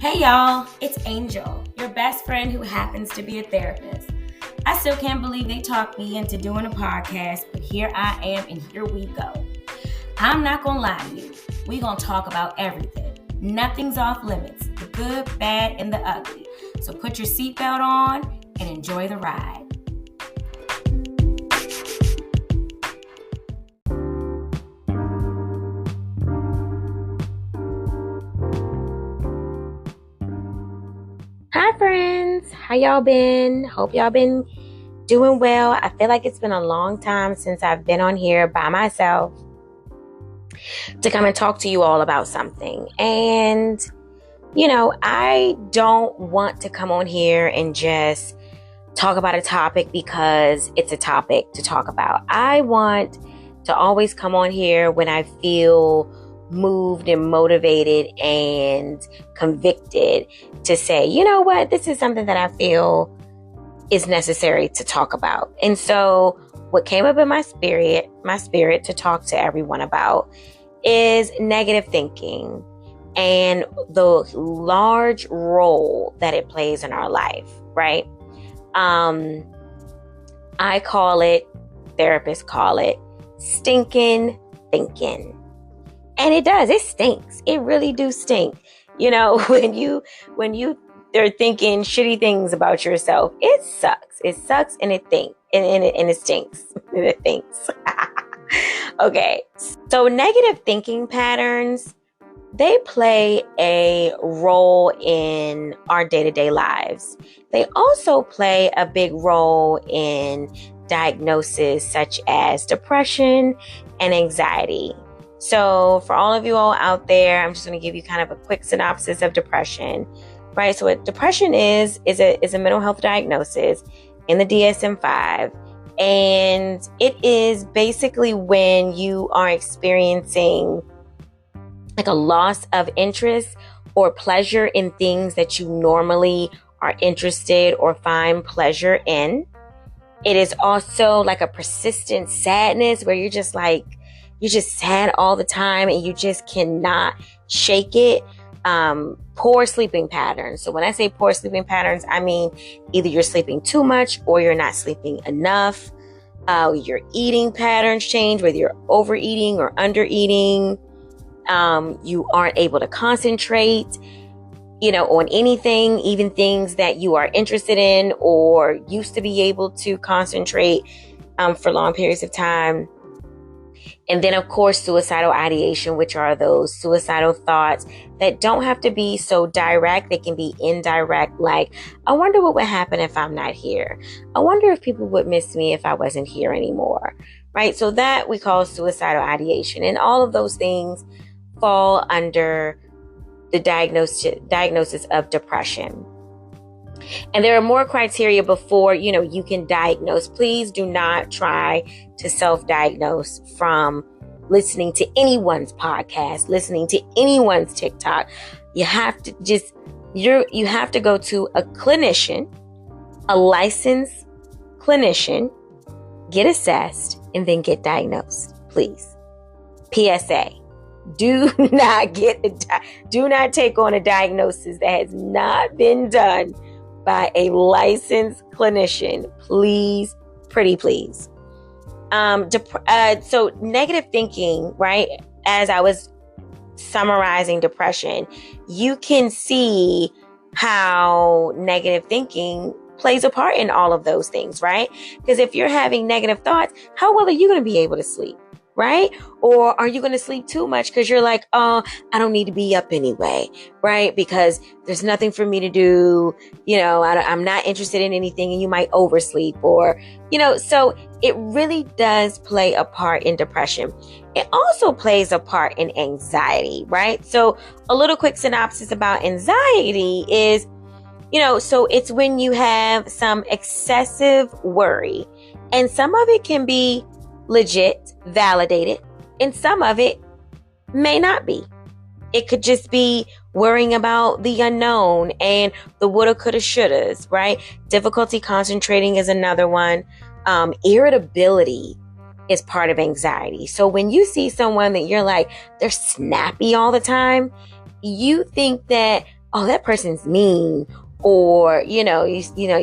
Hey y'all, it's Angel, your best friend who happens to be a therapist. I still can't believe they talked me into doing a podcast, but here I am and here we go. I'm not gonna lie to you, we gonna talk about everything. Nothing's off limits, the good, bad, and the ugly. So put your seatbelt on and enjoy the ride. Hi friends, how y'all been? Hope y'all been doing well. I feel like it's been a long time since I've been on here by myself to come and talk to you all about something. And, I don't want to come on here and just talk about a topic because it's a topic to talk about. I want to always come on here when I feel moved and motivated and convicted to say, you know what, this is something that I feel is necessary to talk about. And so what came up in my spirit to talk to everyone about is negative thinking and the large role that it plays in our life, right? I call it, therapists call it, stinking thinking. And it does, it stinks. It really do stink. When you are thinking shitty things about yourself, it sucks. It sucks and it stinks. And it stinks. And it thinks. Okay. So negative thinking patterns, they play a role in our day-to-day lives. They also play a big role in diagnoses such as depression and anxiety. So for all of you all out there, I'm just going to give you kind of a quick synopsis of depression, right? So what depression is a mental health diagnosis in the DSM-5. And it is basically when you are experiencing like a loss of interest or pleasure in things that you normally are interested or find pleasure in. It is also like a persistent sadness where you're just sad all the time and you just cannot shake it. Poor sleeping patterns. So when I say poor sleeping patterns, I mean either you're sleeping too much or you're not sleeping enough. Your eating patterns change, whether you're overeating or undereating. You aren't able to concentrate, on anything, even things that you are interested in or used to be able to concentrate for long periods of time. And then, of course, suicidal ideation, which are those suicidal thoughts that don't have to be so direct. They can be indirect, like, I wonder what would happen if I'm not here. I wonder if people would miss me if I wasn't here anymore, right? So that we call suicidal ideation. And all of those things fall under the diagnosis of depression. And there are more criteria before, you can diagnose. Please do not try to self-diagnose from listening to anyone's podcast, listening to anyone's TikTok. You have to you have to go to a clinician, a licensed clinician, get assessed, and then get diagnosed, please. PSA. Do not take on a diagnosis that has not been done by a licensed clinician. Please, pretty please. So negative thinking, right? As I was summarizing depression, you can see how negative thinking plays a part in all of those things, right? Because if you're having negative thoughts, how well are you going to be able to sleep? Right? Or are you going to sleep too much because you're like, oh, I don't need to be up anyway, right? Because there's nothing for me to do. I'm not interested in anything and you might oversleep or, so it really does play a part in depression. It also plays a part in anxiety, right? So a little quick synopsis about anxiety is, so it's when you have some excessive worry and some of it can be legit, validated, and some of it may not be. It could just be worrying about the unknown and the woulda, coulda, shouldas, right? Difficulty concentrating is another one. Irritability is part of anxiety. So when you see someone that you're like, they're snappy all the time, you think that oh, that person's mean, or you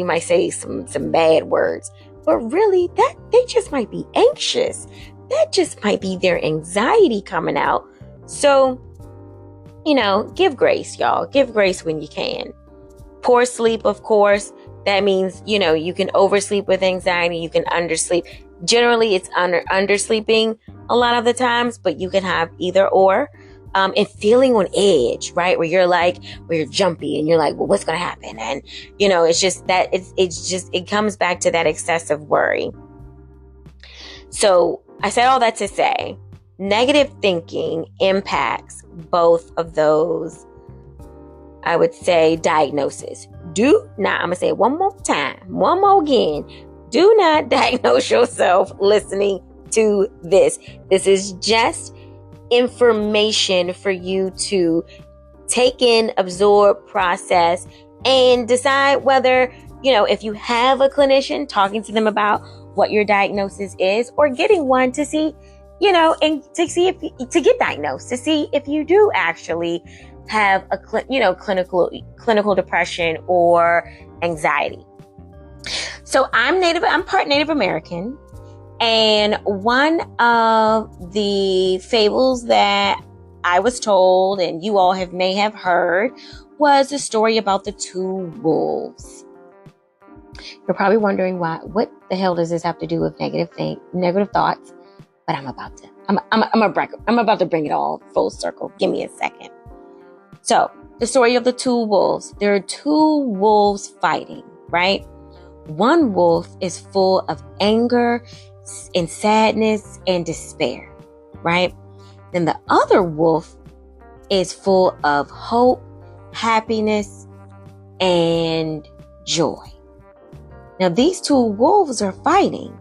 might say some bad words, but really that they just might be anxious. That just might be their anxiety coming out. So, give grace, y'all. Give grace when you can. Poor sleep, of course. That means, you can oversleep with anxiety. You can undersleep. Generally, it's undersleeping a lot of the times, but you can have either or. And feeling on edge, right? Where you're jumpy and you're like, well, what's going to happen? And, it's just that it comes back to that excessive worry. So I said all that to say, negative thinking impacts both of those, I would say, diagnoses. I'm going to say it one more again. Do not diagnose yourself listening to this. This is just information for you to take in, absorb, process, and decide whether, if you have a clinician, talking to them about what your diagnosis is, or getting one to see, and to see to get diagnosed, to see if you do actually have a clinical depression or anxiety. So I'm part Native American. And one of the fables that I was told, and you all may have heard, was a story about the two wolves. You're probably wondering what the hell does this have to do with negative thoughts? But I'm about to bring it all full circle. Give me a second. So the story of the two wolves. There are two wolves fighting, right? One wolf is full of anger and sadness and despair, right? Then the other wolf is full of hope, happiness, and joy. Now these two wolves are fighting,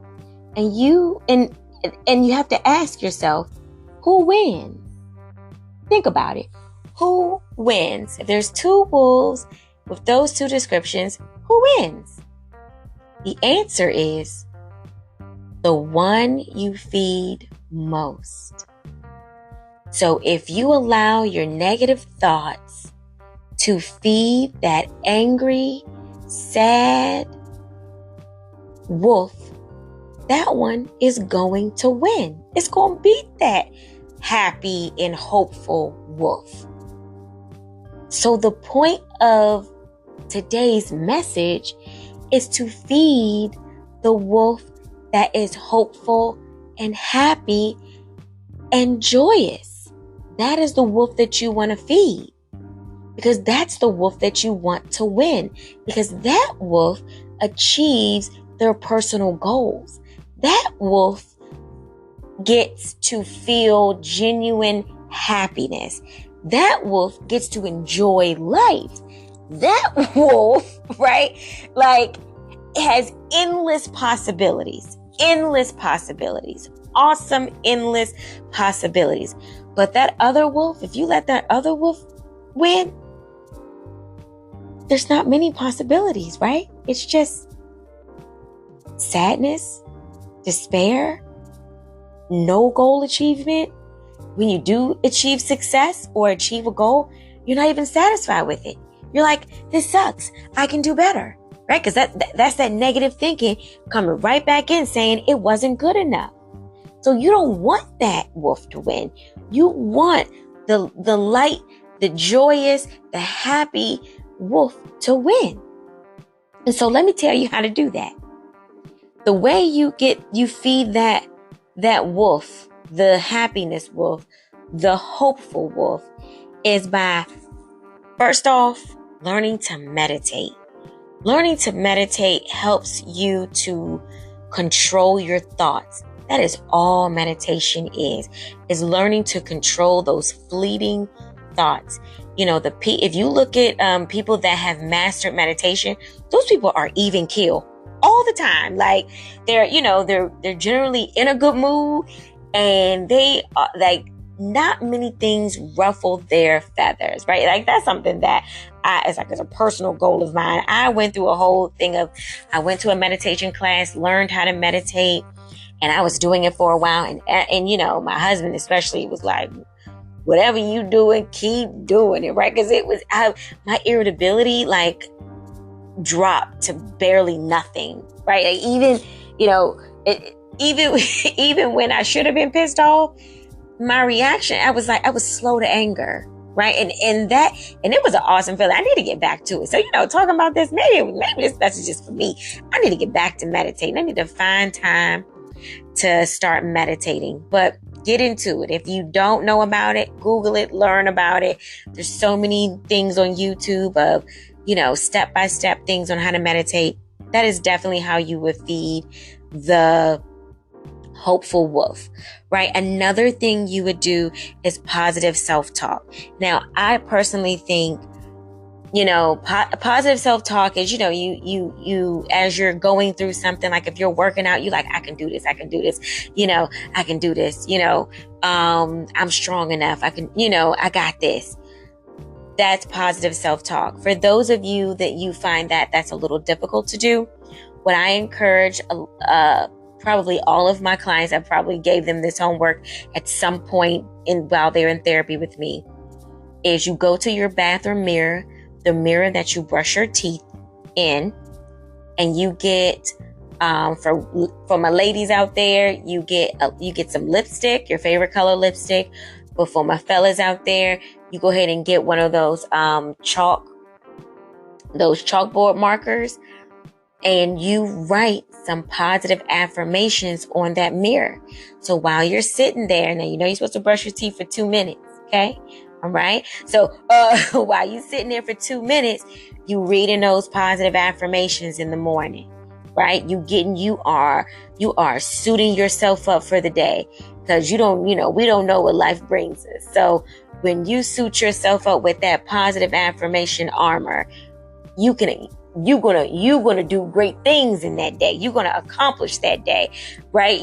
and you have to ask yourself, who wins? Think about it. Who wins? If there's two wolves with those two descriptions, who wins? The answer is the one you feed most. So if you allow your negative thoughts to feed that angry, sad wolf, that one is going to win. It's going to beat that happy and hopeful wolf. So the point of today's message is to feed the wolf that is hopeful and happy and joyous. That is the wolf that you want to feed, because that's the wolf that you want to win, because that wolf achieves their personal goals. That wolf gets to feel genuine happiness. That wolf gets to enjoy life. That wolf, right? Has endless possibilities. Awesome, endless possibilities. But that other wolf, if you let that other wolf win, there's not many possibilities, right? It's just sadness, despair, no goal achievement. When you do achieve success or achieve a goal, you're not even satisfied with it. You're like, this sucks. I can do better, right? Because that's that negative thinking coming right back in saying it wasn't good enough. So you don't want that wolf to win. You want the light, the joyous, the happy wolf to win. And so let me tell you how to do that. The way you feed that wolf, the happiness wolf, the hopeful wolf, is by, first off, learning to meditate. Learning to meditate helps you to control your thoughts. That is all meditation is learning to control those fleeting thoughts. If you look at people that have mastered meditation, those people are even keel all the time. Like they're generally in a good mood, and they are not many things ruffle their feathers, right? Like that's something that it's a personal goal of mine. I went through a whole thing I went to a meditation class, learned how to meditate, and I was doing it for a while. And my husband especially was like, whatever you doing, keep doing it, right? Because my irritability like dropped to barely nothing, right? Like even, even even when I should have been pissed off, my reaction, I was slow to anger, right? And it was an awesome feeling. I need to get back to it. So, talking about this, maybe this message is just for me. I need to get back to meditating. I need to find time to start meditating, but get into it. If you don't know about it, Google it, learn about it. There's so many things on YouTube of, step-by-step things on how to meditate. That is definitely how you would feed the hopeful wolf, right? Another thing you would do is positive self-talk. Now, I personally think, positive self-talk is, you as you're going through something, like if you're working out, you like, I can do this, I can do this, I can do this, I'm strong enough, I can, I got this. That's positive self-talk. For those of you that you find that that's a little difficult to do, what I encourage, probably all of my clients, I probably gave them this homework at some point while they're in therapy with me, is you go to your bathroom mirror, the mirror that you brush your teeth in, and you get, for my ladies out there, you get some lipstick, your favorite color lipstick. But for my fellas out there, you go ahead and get one of those chalkboard markers, and you write some positive affirmations on that mirror. So while you're sitting there, now you're supposed to brush your teeth for 2 minutes, okay? All right. So while you're sitting there for 2 minutes, you reading those positive affirmations in the morning, right? You are suiting yourself up for the day, because we don't know what life brings us. So when you suit yourself up with that positive affirmation armor, you're gonna do great things in that day. You're gonna accomplish that day, right?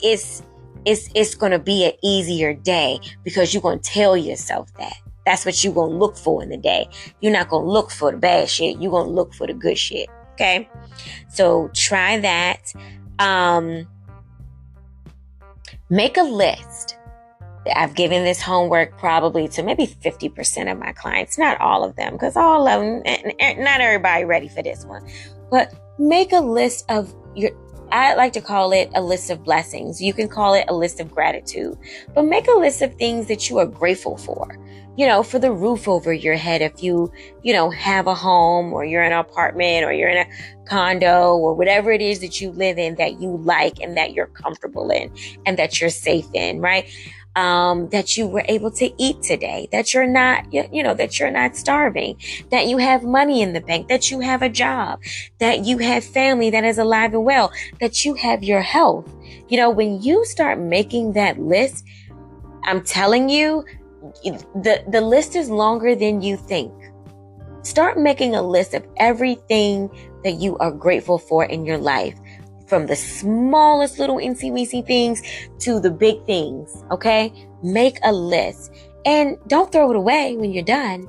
It's gonna be an easier day because you're gonna tell yourself that. That's what you're gonna look for in the day. You're not gonna look for the bad shit. You're gonna look for the good shit. Okay, so try that. Make a list. I've given this homework probably to maybe 50% of my clients, not all of them, because all of them, not everybody ready for this one. But make a list of I like to call it a list of blessings. You can call it a list of gratitude, but make a list of things that you are grateful for. For the roof over your head, if you have a home, or you're in an apartment, or you're in a condo, or whatever it is that you live in that you like and that you're comfortable in and that you're safe in, right? That you were able to eat today, that you're not, that you're not starving, that you have money in the bank, that you have a job, that you have family that is alive and well, that you have your health. When you start making that list, I'm telling you, the list is longer than you think. Start making a list of everything that you are grateful for in your life, from the smallest little incy-weensy things to the big things, okay? Make a list and don't throw it away when you're done,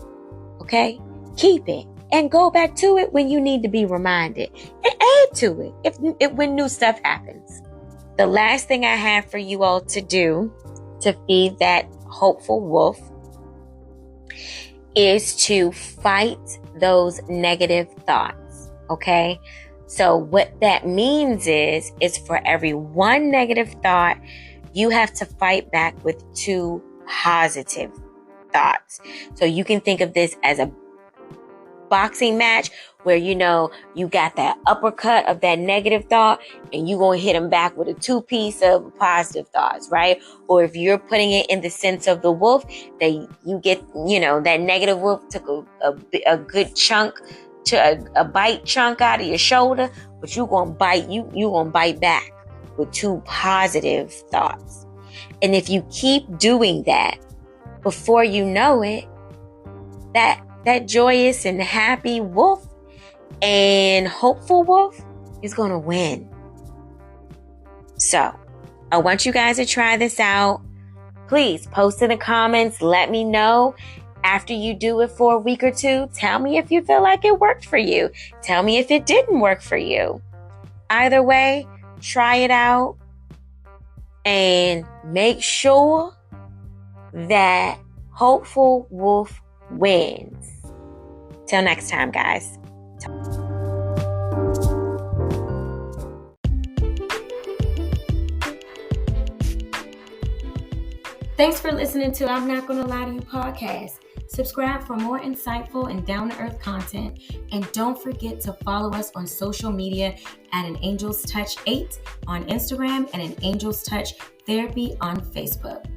okay? Keep it and go back to it when you need to be reminded, and add to it when new stuff happens. The last thing I have for you all to do to feed that hopeful wolf is to fight those negative thoughts, okay? So what that means is for every one negative thought, you have to fight back with 2 positive thoughts. So you can think of this as a boxing match where, you got that uppercut of that negative thought and you're going to hit them back with a 2-piece of positive thoughts, right? Or if you're putting it in the sense of the wolf, that you get, that negative wolf took a good chunk, to a bite chunk out of your shoulder, but you're going to bite back with 2 positive thoughts. And if you keep doing that, before you know it, that joyous and happy wolf and hopeful wolf is going to win. So I want you guys to try this out. Please post in the comments. Let me know after you do it for a week or 2. Tell me if you feel like it worked for you. Tell me if it didn't work for you. Either way, try it out and make sure that Hopeful wolf wins. Till next time, guys. Thanks for listening to I'm Not Gonna Lie to You podcast. Subscribe for more insightful and down-to-earth content. And don't forget to follow us on social media at An Angel's Touch 8 on Instagram and An Angel's Touch Therapy on Facebook.